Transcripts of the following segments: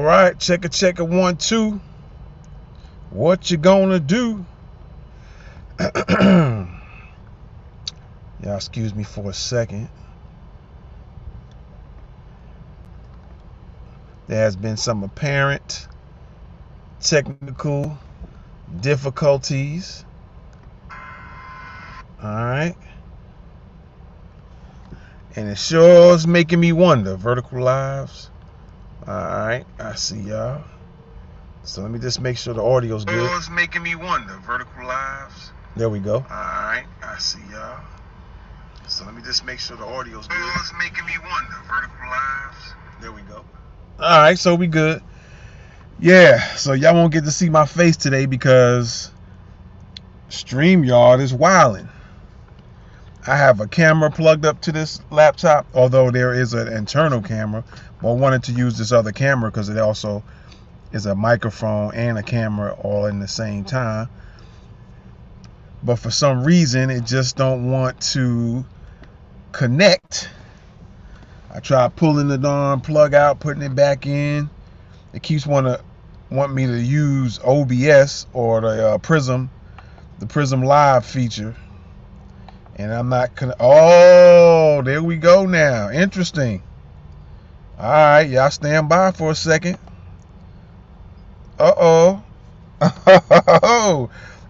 right, check it, 1, 2. What you gonna do? Y'all excuse me for a second. There has been some apparent technical difficulties. Alright. And it sure is making me wonder. Vertical Lives. Alright, I see y'all. So let me just make sure the audio's good. It's making me wonder. Vertical Lives. There we go. Alright, I see y'all. So let me just make sure the audio's good. It's making me wonder. Vertical Lives. There we go. Alright, so we good. Yeah, so y'all won't get to see my face today because StreamYard is wilding. I have a camera plugged up to this laptop, although there is an internal camera, but I wanted to use this other camera because it also is a microphone and a camera all in the same time. But for some reason, it just don't want to connect. I tried pulling the darn plug out, putting it back in. It keeps want me to use OBS or the Prism Live feature. And I'm not oh, there we go now. Interesting. All right, y'all stand by for a second. Uh-oh.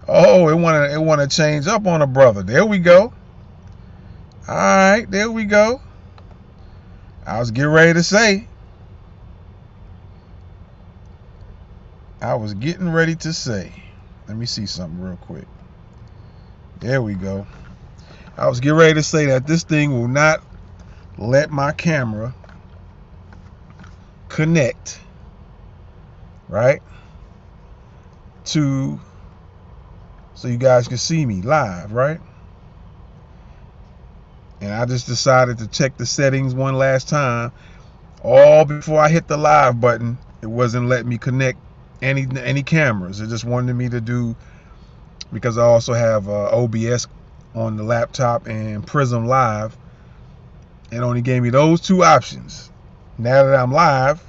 Oh, it wanna change up on a brother. There we go. All right, there we go. I was getting ready to say. Let me see something real quick. There we go. I was getting ready to say that this thing will not let my camera connect, right, so you guys can see me live, right? And I just decided to check the settings one last time, all before I hit the live button. It wasn't letting me connect any cameras. It just wanted me to do, because I also have OBS on the laptop and Prism Live, and only gave me those two options. Now that I'm live,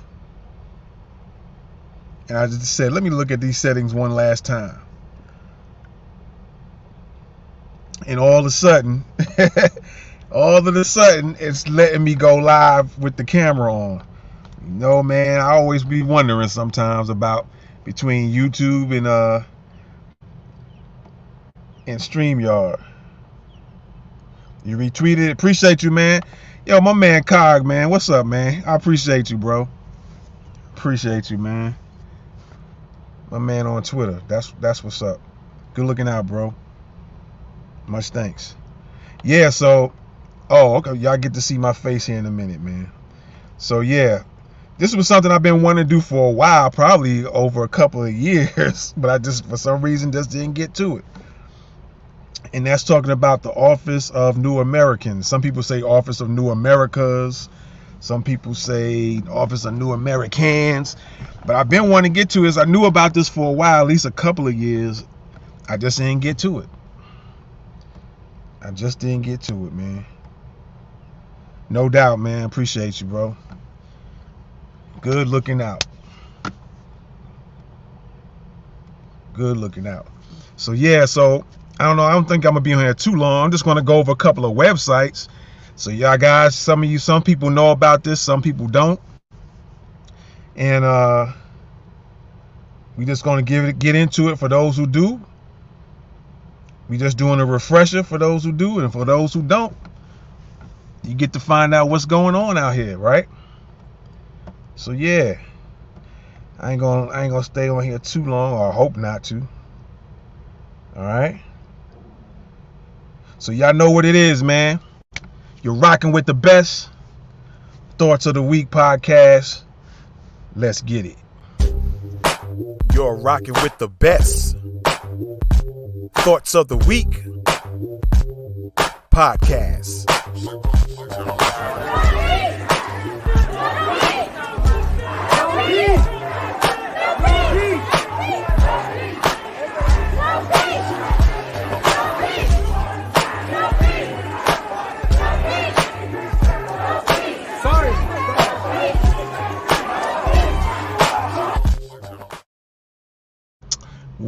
and I just said, let me look at these settings one last time. And all of a sudden, it's letting me go live with the camera on. You know, man, I always be wondering sometimes about between YouTube and StreamYard. You retweeted it. Appreciate you, man. Yo, my man Cog, man. What's up, man? I appreciate you, bro. Appreciate you, man. My man on Twitter. That's what's up. Good looking out, bro. Much thanks. Yeah, so okay, y'all get to see my face here in a minute, man. So yeah, this was something I've been wanting to do for a while, probably over a couple of years, but I just for some reason just didn't get to it. And that's talking about the Office of New Americans. Some people say Office of New Americas. Some people say Office of New Americans. But I've been wanting to get to is I knew about this for a while, at least a couple of years. I just didn't get to it. Man. No doubt, man. Appreciate you, bro. Good looking out. So yeah, I don't know. I don't think I'm gonna be on here too long. I'm just gonna go over a couple of websites. So y'all guys, some people know about this, some people don't. And we just gonna get into it for those who do. We just doing a refresher for those who do, and for those who don't, you get to find out what's going on out here, right? So yeah, I ain't gonna stay on here too long, or I hope not to. All right. So y'all know what it is, man. You're rocking with the best Thoughts of the Week podcast. Let's get it. You're rocking with the best Thoughts of the Week podcast.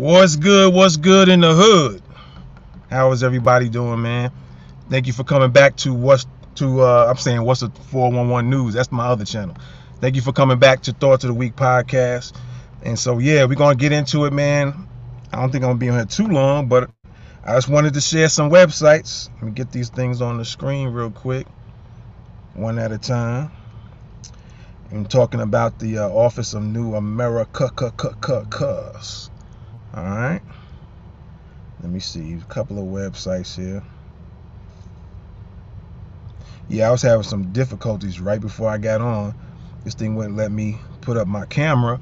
What's good in the hood? How is everybody doing, man? Thank you for coming back to What's the 411 News. That's my other channel. Thank you for coming back to Thoughts of the Week podcast. And so yeah, we're gonna get into it, man. I don't think I'm gonna be on here too long, but I just wanted to share some websites. Let me get these things on the screen real quick, one at a time. I'm talking about the Office of New America. All right. Let me see a couple of websites here. Yeah, I was having some difficulties right before I got on. This thing wouldn't let me put up my camera.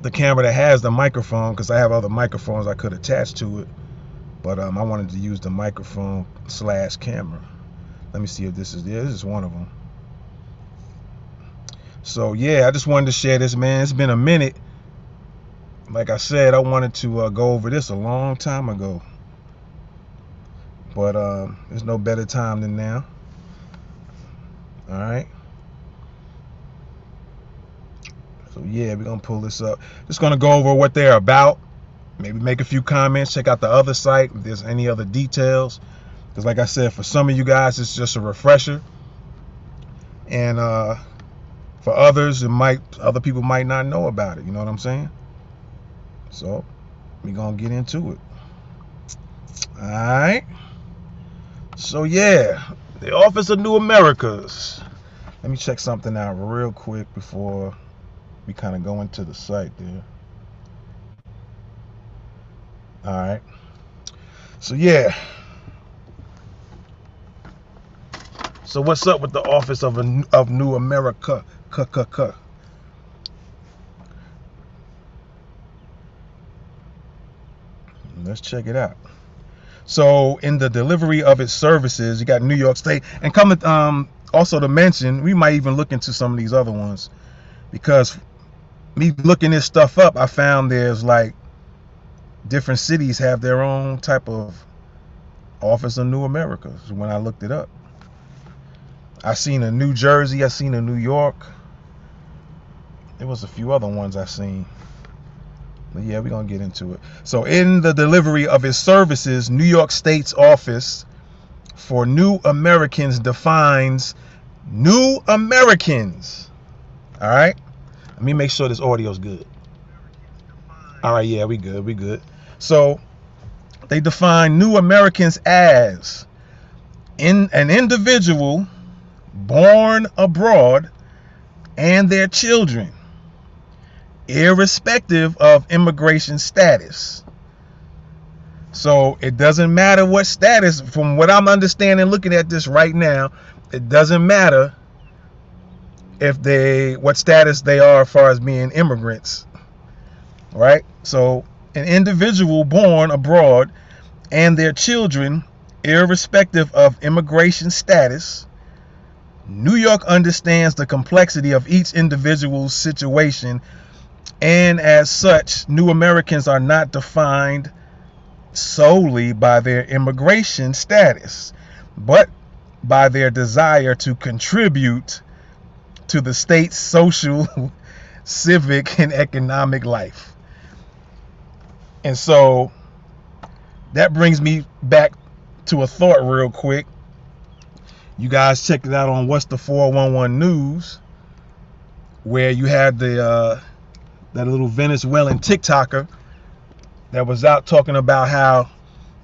The camera that has the microphone, because I have other microphones I could attach to it. But I wanted to use the microphone / camera. Let me see if this is there. This is one of them. So yeah, I just wanted to share this, man. It's been a minute. Like I said, I wanted to go over this a long time ago. But there's no better time than now. All right. So yeah, we're going to pull this up. Just going to go over what they're about. Maybe make a few comments. Check out the other site if there's any other details. Because like I said, for some of you guys, it's just a refresher. And for others, other people might not know about it. You know what I'm saying? So we're going to get into it. All right. So yeah, the Office of New Americas. Let me check something out real quick before we kind of go into the site there. All right. So yeah. So what's up with the Office of New America? Let's check it out. So in the delivery of its services, you got New York State, and also to mention, we might even look into some of these other ones, because me looking this stuff up, I found there's like different cities have their own type of Office of New America. When I looked it up, I seen a New Jersey, I seen a New York. There was a few other ones I seen. But yeah, we're going to get into it. So in the delivery of its services, New York State's Office for New Americans defines New Americans. All right. Let me make sure this audio is good. All right. Yeah, we good. So they define New Americans as an individual born abroad and their children, irrespective of immigration status. So it doesn't matter what status, from what I'm understanding looking at this right now, it doesn't matter what status they are as far as being immigrants. Right? So an individual born abroad and their children, irrespective of immigration status. New York understands the complexity of each individual's situation, and as such, New Americans are not defined solely by their immigration status, but by their desire to contribute to the state's social, civic, and economic life. And so that brings me back to a thought real quick. You guys check it out on What's the 411 News, where you had that little Venezuelan TikToker that was out talking about how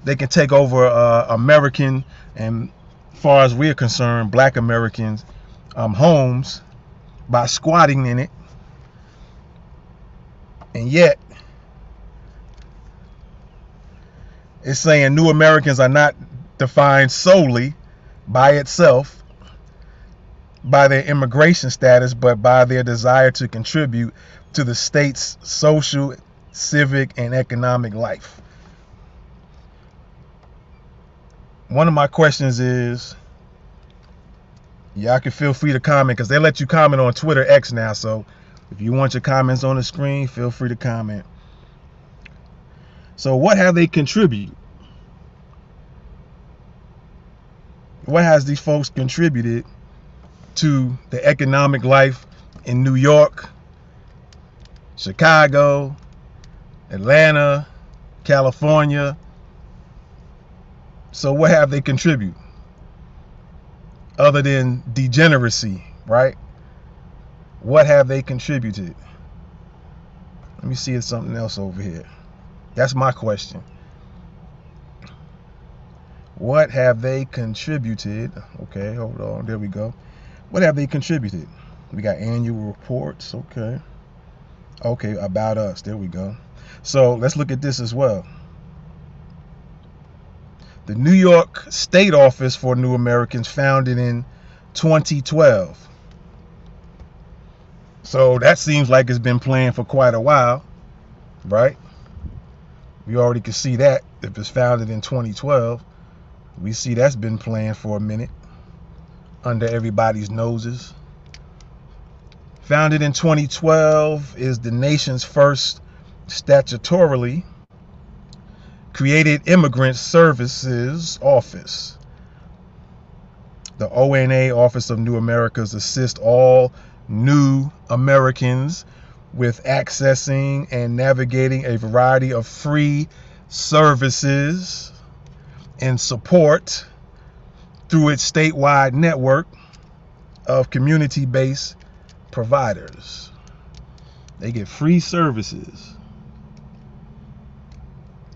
they can take over American, and as far as we're concerned, Black Americans' homes by squatting in it. And yet it's saying New Americans are not defined solely by itself, by their immigration status, but by their desire to contribute to the state's social, civic, and economic life. One of my questions is, y'all can feel free to comment, because they let you comment on Twitter X now. So if you want your comments on the screen, feel free to comment. So what have they contributed? What has these folks contributed to the economic life in New York, Chicago, Atlanta, California. So what have they contributed other than degeneracy, right? What have they contributed? Let me see if something else over here. That's my question. What have they contributed? Okay, hold on. There we go. What have they contributed? We got annual reports. Okay. Okay, about us. There we go. So let's look at this as well. The New York State Office for New Americans, founded in 2012. So that seems like it's been playing for quite a while, right? We already can see that. If it's founded in 2012, we see that's been playing for a minute under everybody's noses. Founded in 2012, is the nation's first statutorily created Immigrant Services Office. The ONA, Office of New Americans, assists all new Americans with accessing and navigating a variety of free services and support through its statewide network of community-based providers. They get free services.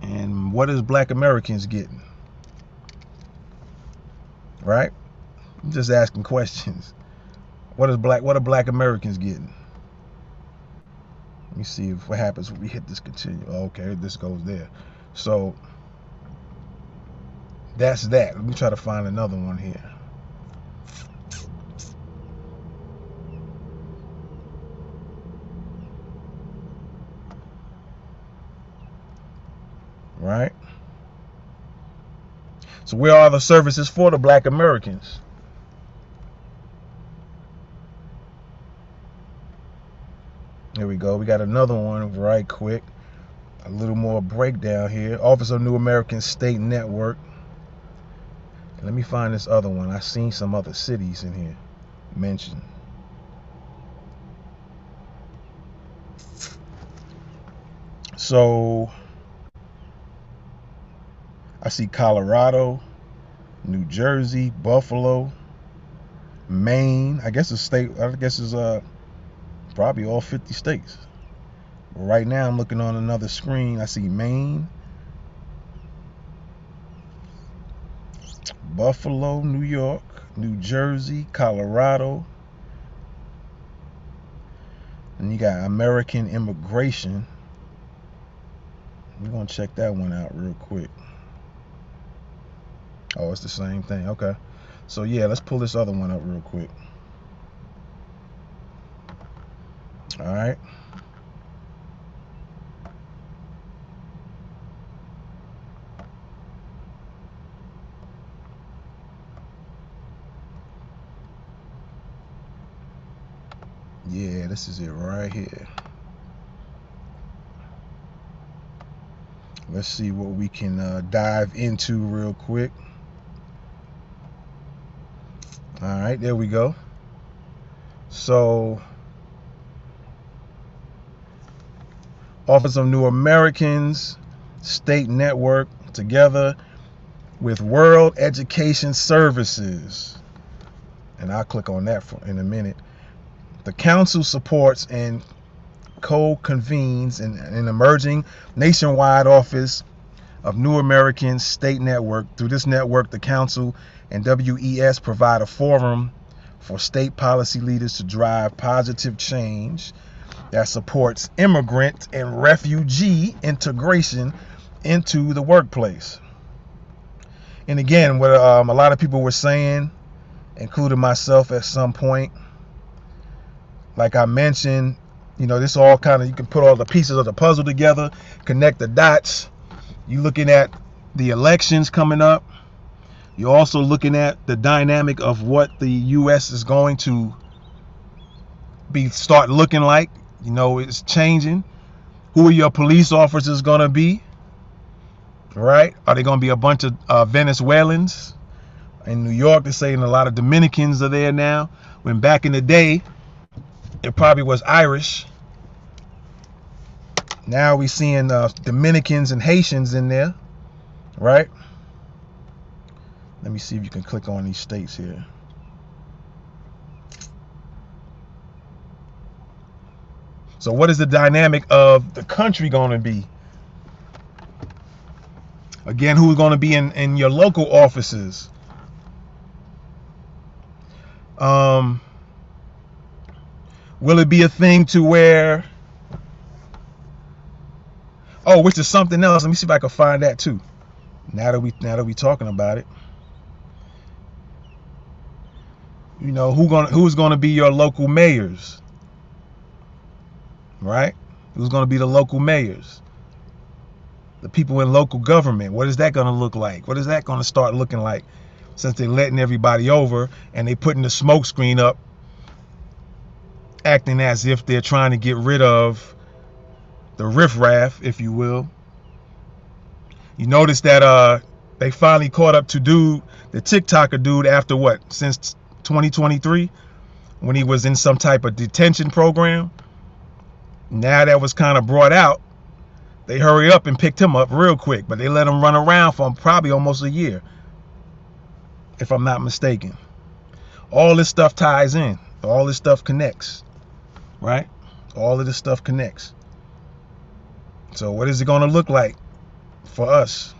And what is Black Americans getting? Right? I'm just asking questions. What are Black Americans getting? Let me see what happens when we hit this continue. Okay, this goes there. So that's that. Let me try to find another one here. Right? So where are the services for the Black Americans? Here we go. We got another one right quick. A little more breakdown here. Office of New American State Network. Let me find this other one. I seen some other cities in here mentioned. So I see Colorado, New Jersey, Buffalo, Maine. I guess it's probably all 50 states. But right now I'm looking on another screen. I see Maine, Buffalo, New York, New Jersey, Colorado. And you got American Immigration. We're going to check that one out real quick. Oh, it's the same thing. Okay. So yeah, let's pull this other one up real quick. All right. Yeah, this is it right here. Let's see what we can dive into real quick. All right, there we go. So, Office of New Americans State Network, together with World Education Services, and I'll click on that in a minute. The council supports and co-convenes an emerging nationwide Office of New Americans State Network. Through this network, the council and WES provide a forum for state policy leaders to drive positive change that supports immigrant and refugee integration into the workplace. And again, what a lot of people were saying, including myself at some point, like I mentioned, you know, this all kind of, you can put all the pieces of the puzzle together, connect the dots. You're looking at the elections coming up. You're also looking at the dynamic of what the U.S. is going to start looking like. You know, it's changing. Who are your police officers going to be? Right? Are they going to be a bunch of Venezuelans? In New York, they're saying a lot of Dominicans are there now. When back in the day, it probably was Irish. Now we seeing Dominicans and Haitians in there, right? Let me see if you can click on these states here. So what is the dynamic of the country going to be? Again, who's going to be in your local offices? Will it be a thing to where, oh, which is something else. Let me see if I can find that too. Now that we talking about it. You know, who's gonna be your local mayors? Right? Who's gonna be the local mayors? The people in local government. What is that gonna look like? What is that gonna start looking like? Since they're letting everybody over and they putting the smoke screen up, acting as if they're trying to get rid of the riffraff, if you will. You notice that they finally caught up to the TikToker dude after what? Since 2023, when he was in some type of detention program. Now that was kind of brought out, they hurry up and picked him up real quick, but they let him run around for probably almost a year, if I'm not mistaken. All this stuff ties in. All this stuff connects, right? All of this stuff connects. So what is it going to look like for us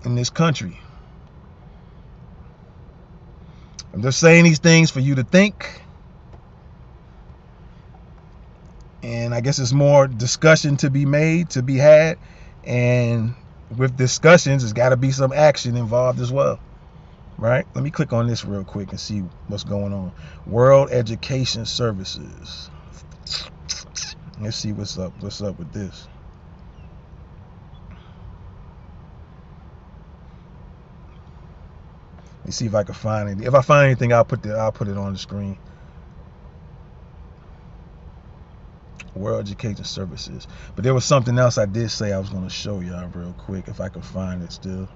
in this country? I'm just saying these things for you to think. And I guess it's more discussion to be made, to be had. And with discussions, there's got to be some action involved as well. Right? Let me click on this real quick and see what's going on. World Education Services. Let's see what's up. What's up with this? Let me see if I can find it. If I find anything, I'll put it on the screen. World Education Services. But there was something else I did say I was going to show y'all real quick, if I can find it still.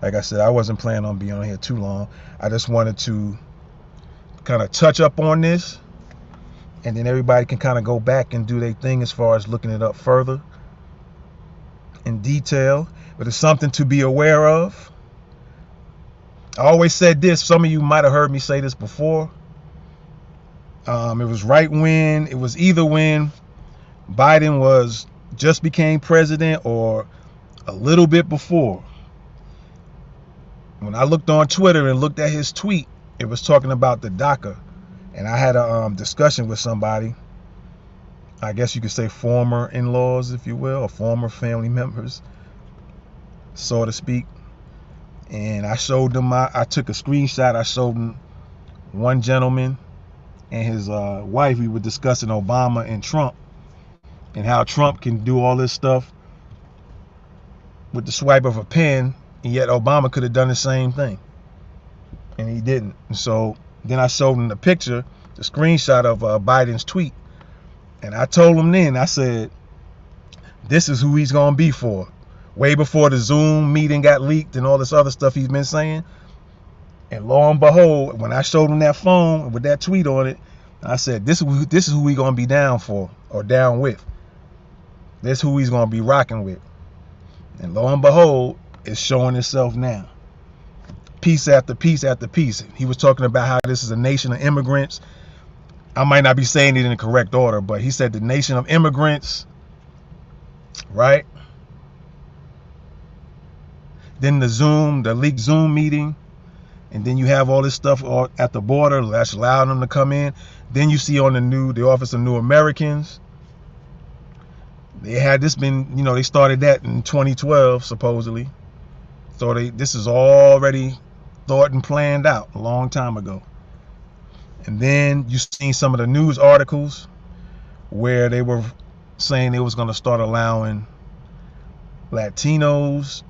Like I said, I wasn't planning on being on here too long. I just wanted to kind of touch up on this, and then everybody can kind of go back and do their thing as far as looking it up further in detail. But it's something to be aware of. I always said this. Some of you might have heard me say this before. It was either when Biden just became president or a little bit before. When I looked on Twitter and looked at his tweet, it was talking about the DACA. And I had a discussion with somebody, I guess you could say former in-laws, if you will, or former family members, so to speak. And I showed them, I took a screenshot. I showed them one gentleman and his wife. We were discussing Obama and Trump and how Trump can do all this stuff with the swipe of a pen, and yet Obama could have done the same thing, and he didn't. And so then I showed him the picture, the screenshot of Biden's tweet, and I told him then, I said, this is who he's going to be for. Way before the Zoom meeting got leaked and all this other stuff he's been saying. And lo and behold, when I showed him that phone with that tweet on it, I said, this is who we going to be down for, or down with. This is who he's going to be rocking with. And lo and behold, it's showing itself now. Piece after piece after piece. He was talking about how this is a nation of immigrants. I might not be saying it in the correct order, but he said the nation of immigrants, right? Then the leaked Zoom meeting, and then you have all this stuff at the border that's allowing them to come in. Then you see on the Office of New Americans, they had this been, they started that in 2012 supposedly. So this is already thought and planned out a long time ago. And then you seen some of the news articles where they were saying they was going to start allowing Latinos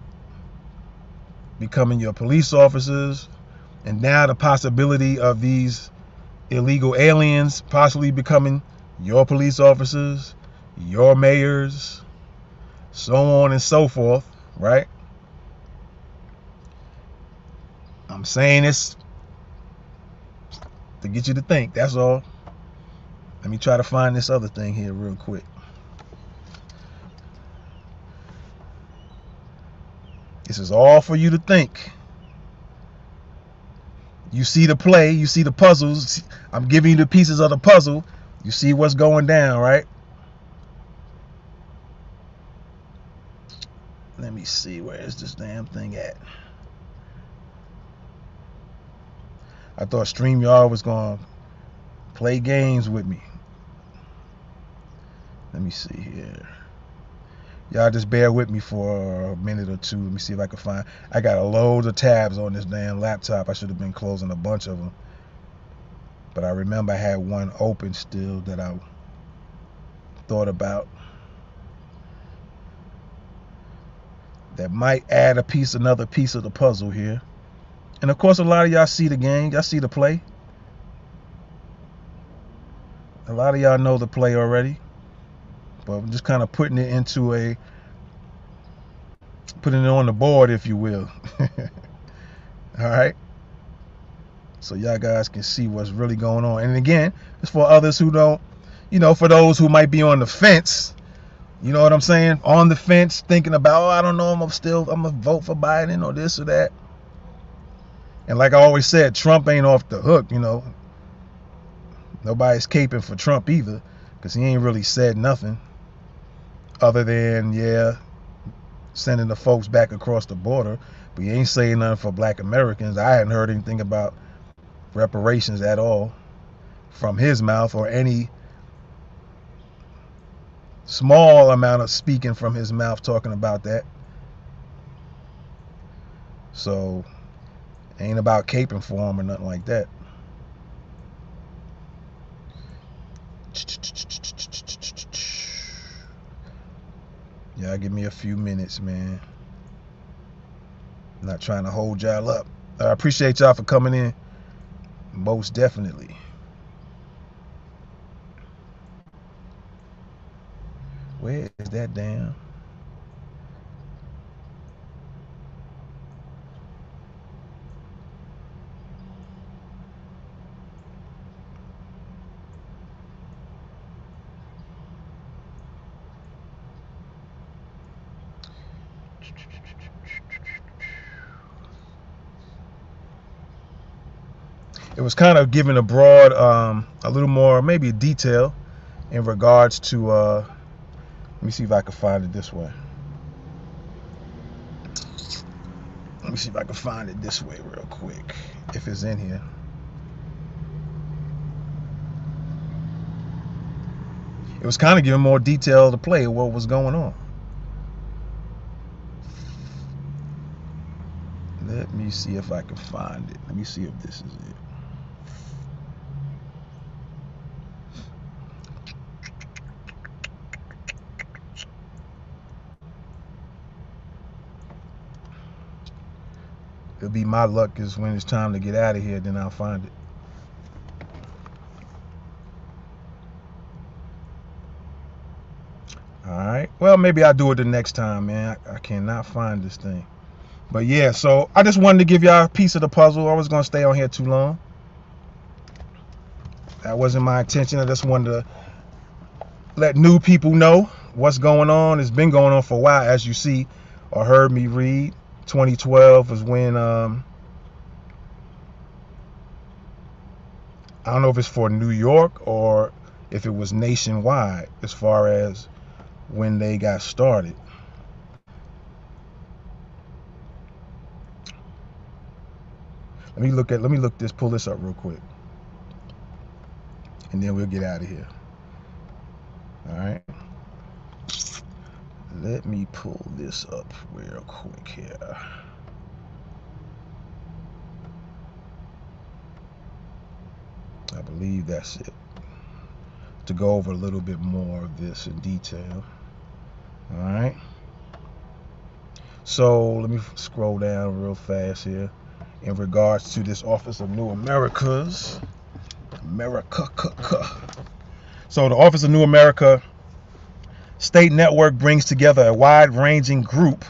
becoming your police officers, and now the possibility of these illegal aliens possibly becoming your police officers, your mayors, so on and so forth, right? I'm saying this to get you to think, that's all. Let me try to find this other thing here real quick. This is all for you to think. You see the play, you see the puzzles. I'm giving you the pieces of the puzzle. You see what's going down, right? Let me see, where is this damn thing at? I thought StreamYard was going to play games with me. Let me see here. Y'all just bear with me for a minute or two. Let me see if I can find. I got a load of tabs on this damn laptop. I should have been closing a bunch of them. But I remember I had one open still that I thought about. That might add another piece of the puzzle here. And of course, a lot of y'all see the game. Y'all see the play. A lot of y'all know the play already. But I'm just kind of putting it on the board, if you will. All right. So y'all guys can see what's really going on. And again, it's for others who don't, for those who might be on the fence. You know what I'm saying? On the fence, thinking about, I don't know, I'm gonna vote for Biden or this or that. And like I always said, Trump ain't off the hook, Nobody's caping for Trump either, because he ain't really said nothing other than, sending the folks back across the border. But he ain't saying nothing for black Americans. I hadn't heard anything about reparations at all from his mouth, or any small amount of speaking from his mouth talking about that. So ain't about caping for him or nothing like that. Y'all give me a few minutes, man. I'm not trying to hold y'all up. I appreciate y'all for coming in. Most definitely. Where is that damn? It was kind of giving a broad, a little more, maybe detail in regards to, let me see if I can find it this way. Let me see if I can find it this way real quick, if it's in here. It was kind of giving more detail to play what was going on. Let me see if I can find it. Let me see if this is it. It'll be my luck is when it's time to get out of here, then I'll find it. All right. Well, maybe I'll do it the next time, man. I cannot find this thing. But yeah, so I just wanted to give y'all a piece of the puzzle. I was going to stay on here too long. That wasn't my intention. I just wanted to let new people know what's going on. It's been going on for a while, as you see or heard me read. 2012 was when, I don't know if it's for New York or if it was nationwide as far as when they got started. Let me pull this up real quick. And then we'll get out of here. All right. Let me pull this up real quick here. I believe that's it. To go over a little bit more of this in detail. All right. So let me scroll down real fast here in regards to this Office of New Americas. So the Office of New America State Network brings together a wide-ranging group,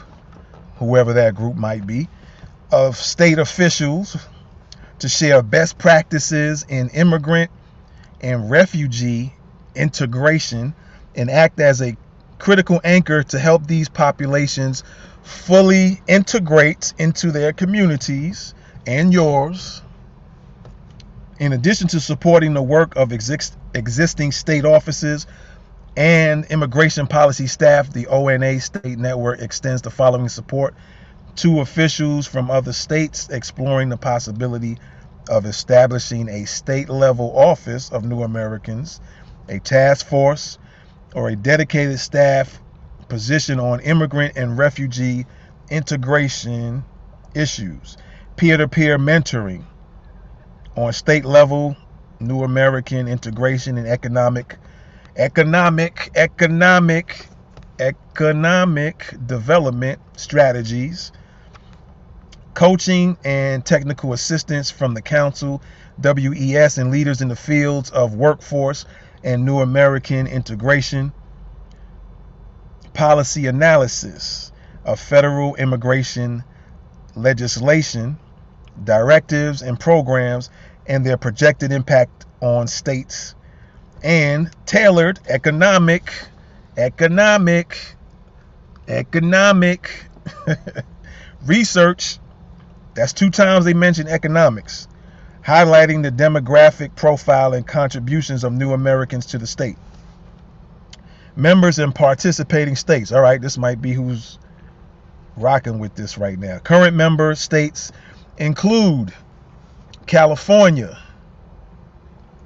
whoever that group might be, of state officials to share best practices in immigrant and refugee integration and act as a critical anchor to help these populations fully integrate into their communities and yours. In addition to supporting the work of existing state offices and immigration policy staff, the ONA State Network extends the following support to officials from other states exploring the possibility of establishing a state-level office of New Americans, a task force, or a dedicated staff position on immigrant and refugee integration issues, peer-to-peer mentoring on state level, New American integration and economic development strategies, coaching and technical assistance from the council, WES, and leaders in the fields of workforce and New American integration, policy analysis of federal immigration legislation, directives and programs and their projected impact on states, and tailored economic research. That's 2 times they mentioned economics, highlighting the demographic profile and contributions of New Americans to the state. Members in participating states. All right, this might be who's rocking with this right now. Current member states include California,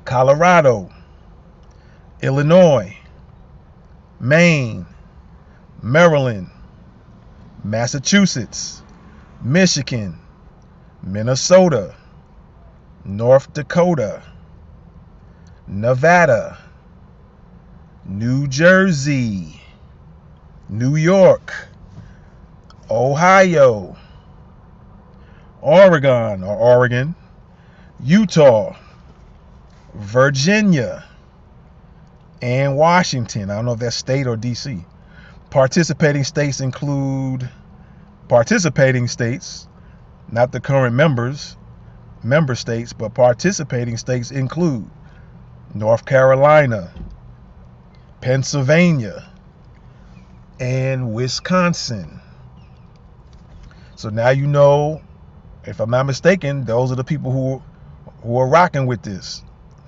Colorado, Illinois, Maine, Maryland, Massachusetts, Michigan, Minnesota, North Dakota, Nevada, New Jersey, New York, Ohio, Oregon, Utah, Virginia, and Washington. I don't know if that's state or DC. Participating states include not the current member states, but participating states include North Carolina, Pennsylvania, and Wisconsin. So now you know, if I'm not mistaken, those are the people who are rocking with this,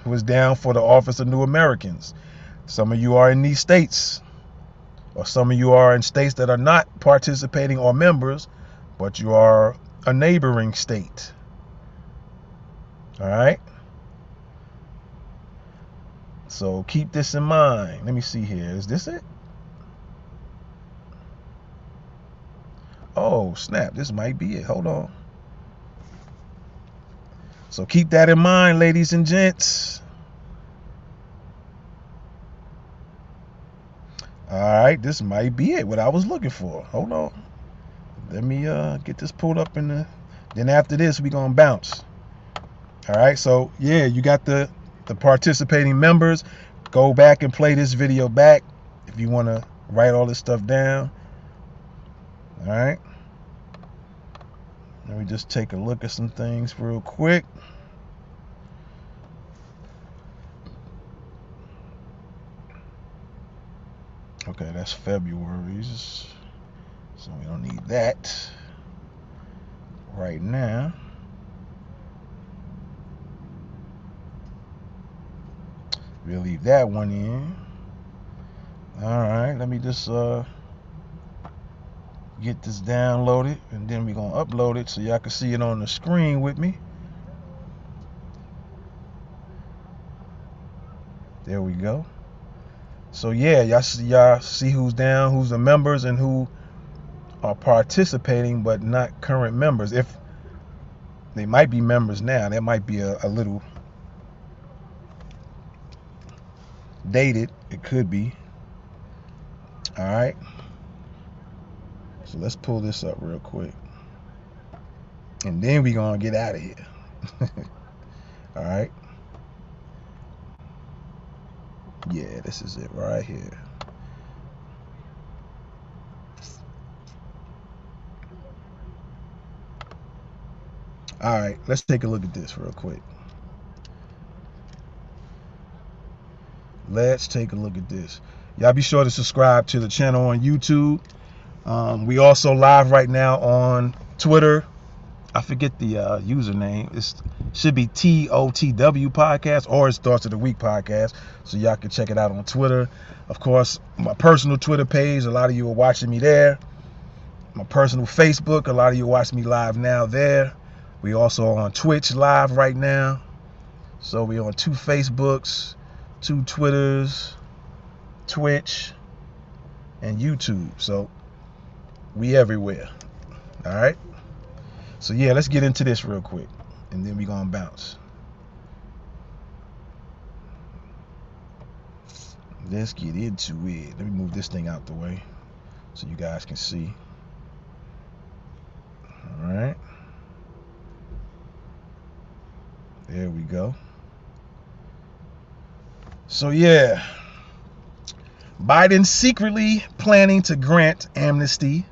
who is down for the Office of New Americans. Some of you are in these states, or some of you are in states that are not participating or members, but you are a neighboring state. All right? So keep this in mind. Let me see here. Is this it? Oh, snap. This might be it. Hold on. So keep that in mind, ladies and gents. All right, this might be it, what I was looking for. Hold on. Let me get this pulled up in the... Then after this, we're going to bounce. All right, so yeah, you got the participating members. Go back and play this video back if you want to write all this stuff down. All right. Let me just take a look at some things real quick. Okay, that's February's, so we don't need that right now. We'll leave that one in. All right, let me just get this downloaded, and then we're gonna upload it so y'all can see it on the screen with me. There we go. So yeah, y'all see who's down, who's the members, and who are participating but not current members. If they might be members now, that might be a little dated. It could be. All right. So let's pull this up real quick, and then we're gonna get out of here. All right. Yeah, this is it right here. All right, let's take a look at this real quick. Let's take a look at this. Y'all be sure to subscribe to the channel on YouTube. We also live right now on Twitter. I forget the username. It should be TOTW Podcast, or it's Thoughts of the Week Podcast. So y'all can check it out on Twitter. Of course, my personal Twitter page, a lot of you are watching me there. My personal Facebook, a lot of you are watching me live now there. We also on Twitch live right now. So we on 2 Facebooks, 2 Twitters, Twitch, and YouTube. So we everywhere. All right. So yeah, let's get into this real quick, and then we gonna bounce. Let's get into it. Let me move this thing out the way so you guys can see. All right. There we go. So yeah, Biden secretly planning to grant amnesty,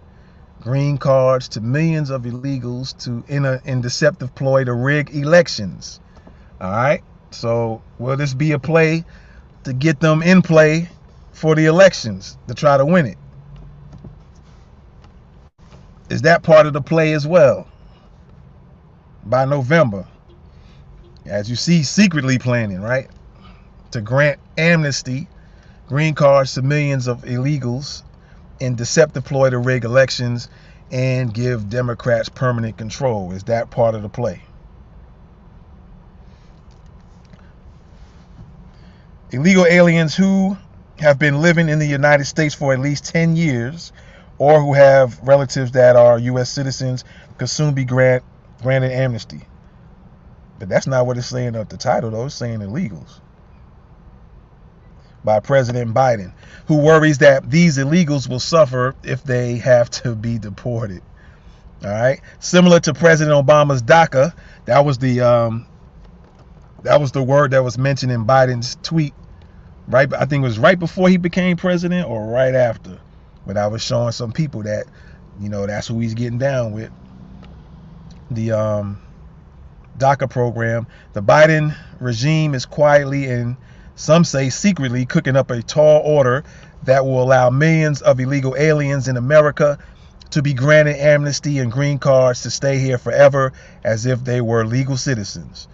green cards to millions of illegals in deceptive ploy to rig elections. All right. So will this be a play to get them in play for the elections to try to win it? Is that part of the play as well? By November, as you see, secretly planning, right, to grant amnesty, green cards to millions of illegals in deceptive ploy to rig elections and give Democrats permanent control. Is that part of the play? Illegal aliens who have been living in the United States for at least 10 years or who have relatives that are U.S. citizens could soon be granted amnesty. But that's not what it's saying at the title, though. It's saying illegals. By President Biden, who worries that these illegals will suffer if they have to be deported. All right. Similar to President Obama's DACA, that was the word that was mentioned in Biden's tweet. Right, I think it was right before he became president or right after. But I was showing some people that, that's who he's getting down with. The DACA program. The Biden regime is quietly and some say secretly cooking up a tall order that will allow millions of illegal aliens in America to be granted amnesty and green cards to stay here forever as if they were legal citizens.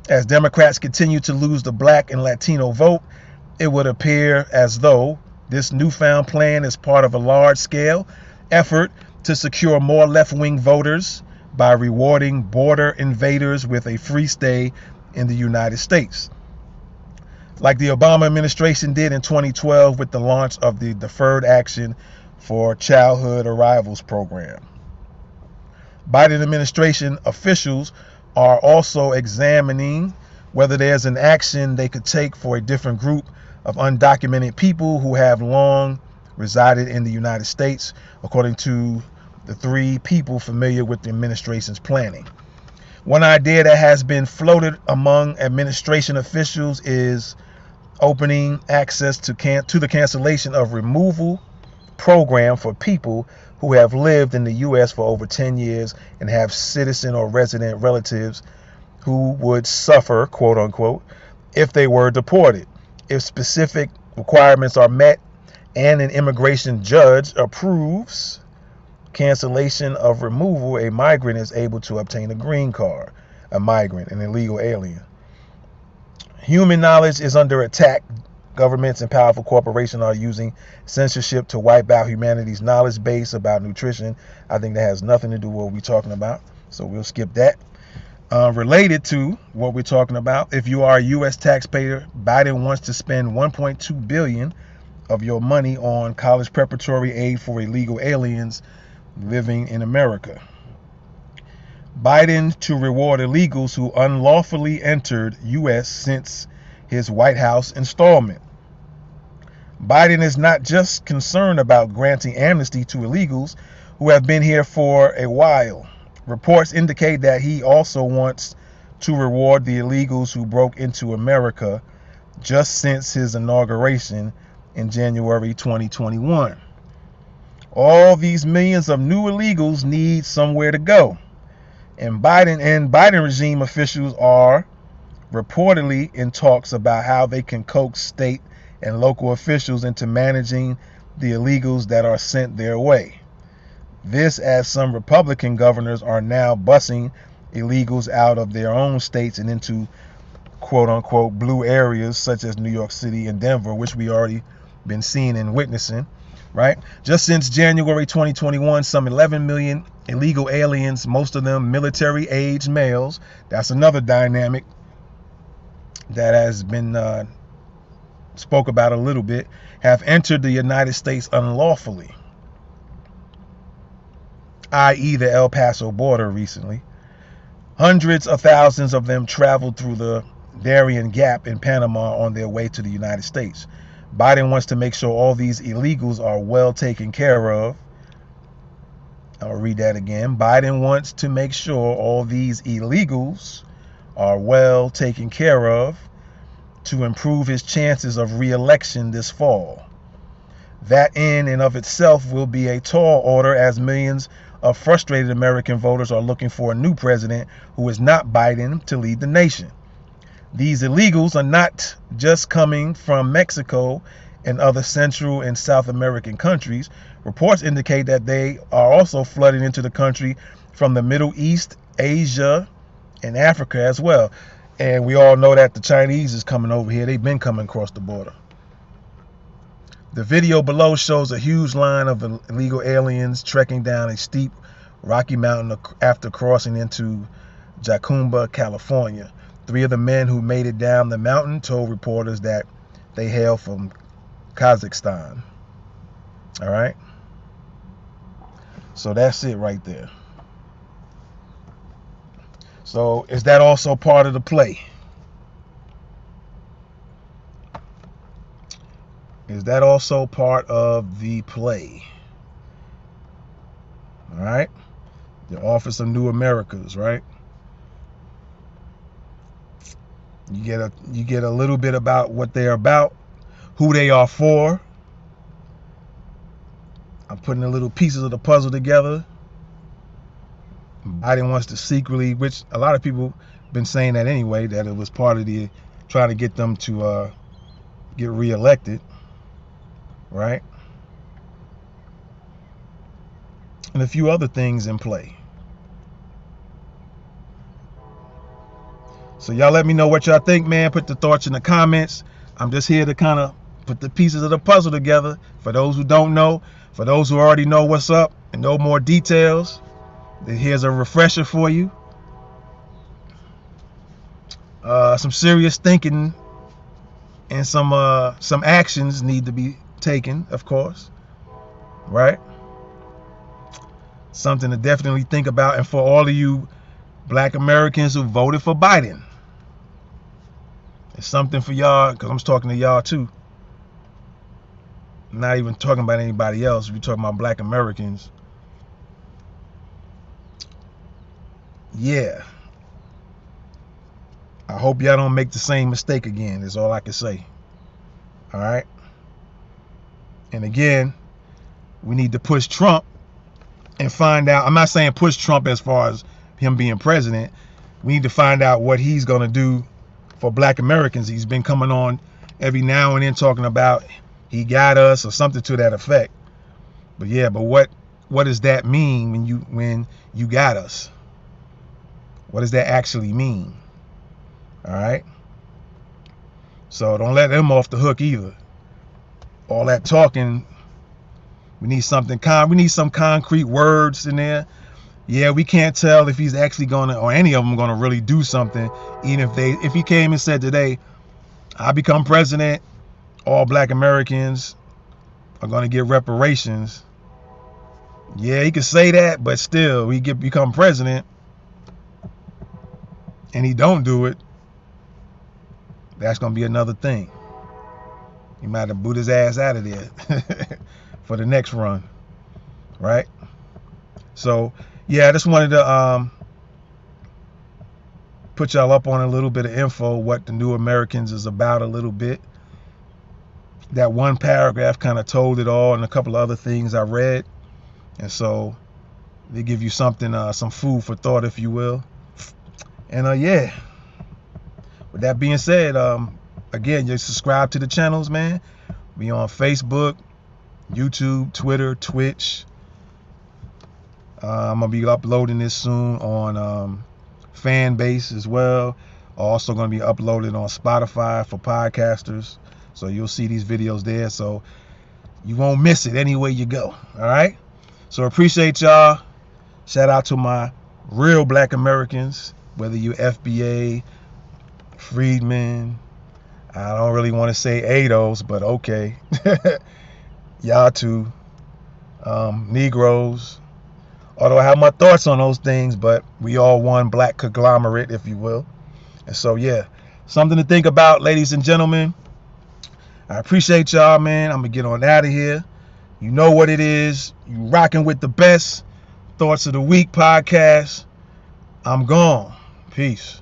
As Democrats continue to lose the black and Latino vote, it would appear as though this newfound plan is part of a large-scale effort to secure more left-wing voters by rewarding border invaders with a free stay in the United States, like the Obama administration did in 2012 with the launch of the Deferred Action for Childhood Arrivals program. Biden administration officials are also examining whether there's an action they could take for a different group of undocumented people who have long resided in the United States, according to the 3 people familiar with the administration's planning. One idea that has been floated among administration officials is opening access to the cancellation of removal program for people who have lived in the U.S. for over 10 years and have citizen or resident relatives who would suffer, quote unquote, if they were deported. If specific requirements are met and an immigration judge approves cancellation of removal, a migrant is able to obtain a green card. A migrant, an illegal alien. Human knowledge is under attack. Governments and powerful corporations are using censorship to wipe out humanity's knowledge base about nutrition. I think that has nothing to do with what we're talking about, so we'll skip that. Related to what we're talking about, if you are a U.S. taxpayer, Biden wants to spend $1.2 billion of your money on college preparatory aid for illegal aliens living in America. Biden to reward illegals who unlawfully entered U.S. since his White House installment. Biden is not just concerned about granting amnesty to illegals who have been here for a while. Reports indicate that he also wants to reward the illegals who broke into America just since his inauguration in January 2021. All these millions of new illegals need somewhere to go. And Biden regime officials are reportedly in talks about how they can coax state and local officials into managing the illegals that are sent their way. This, as some Republican governors are now busing illegals out of their own states and into quote-unquote blue areas such as New York City and Denver, which we already been seeing and witnessing, right? Just since January 2021, some 11 million illegal aliens, most of them military-aged males, that's another dynamic that has been spoke about a little bit, have entered the United States unlawfully, i.e. the El Paso border recently. Hundreds of thousands of them traveled through the Darien Gap in Panama on their way to the United States. Biden wants to make sure all these illegals are well taken care of. I'll read that again. Biden wants to make sure all these illegals are well taken care of to improve his chances of re-election this fall. That in and of itself will be a tall order, as millions of frustrated American voters are looking for a new president who is not Biden to lead the nation. These illegals are not just coming from Mexico and other Central and South American countries. Reports indicate that they are also flooding into the country from the Middle East, Asia, and Africa as well. And we all know that the Chinese is coming over here. They've been coming across the border. The video below shows a huge line of illegal aliens trekking down a steep rocky mountain after crossing into Jacumba, California. 3 of the men who made it down the mountain told reporters that they hail from Kazakhstan. All right. So that's it right there. So is that also part of the play? Is that also part of the play? All right. The Office of New Americas, right? You get a little bit about what they're about, who they are for. I'm putting the little pieces of the puzzle together. Biden wants to secretly, which a lot of people been saying that anyway, that it was part of the trying to get them to get reelected, right? And a few other things in play. So y'all let me know what y'all think, man. Put the thoughts in the comments. I'm just here to kind of put the pieces of the puzzle together. For those who don't know, for those who already know what's up and know more details, here's a refresher for you. Some serious thinking and some actions need to be taken, of course, right? Something to definitely think about. And for all of you Black Americans who voted for Biden, it's something for y'all, because I'm talking to y'all too. I'm not even talking about anybody else. We're talking about Black Americans. Yeah. I hope y'all don't make the same mistake again, is all I can say. All right. And again, we need to push Trump and find out. I'm not saying push Trump as far as him being president. We need to find out what he's going to do for Black Americans. He's been coming on every now and then talking about he got us or something to that effect. But yeah, but what does that mean when you got us? What does that actually mean? All right. So don't let them off the hook either. All that talking, we need something. We need some concrete words in there. Yeah, we can't tell if he's actually gonna, or any of them gonna really do something. Even if he came and said today, I become president, all Black Americans are gonna get reparations. Yeah, he could say that, but still, he become president and he don't do it. That's gonna be another thing. He might have boot his ass out of there for the next run, right? So yeah, I just wanted to put y'all up on a little bit of info, what the New Americans is about a little bit. That one paragraph kind of told it all, and a couple of other things I read. And so they give you something, some food for thought, if you will. And yeah, with that being said, again, you subscribe to the channels, man. We on Facebook, YouTube, Twitter, Twitch. I'm gonna be uploading this soon on Fanbase as well. Also gonna be uploaded on Spotify for podcasters, so you'll see these videos there, so you won't miss it anywhere you go. All right, so appreciate y'all. Shout out to my real black Americans, whether you FBA, freedmen, I don't really want to say ADOS, but okay. Y'all too. Negroes. Although I have my thoughts on those things, but we all one black conglomerate, if you will. And so, yeah, something to think about, ladies and gentlemen. I appreciate y'all, man. I'm going to get on out of here. You know what it is. You rocking with the best Thoughts of the Week podcast. I'm gone. Peace.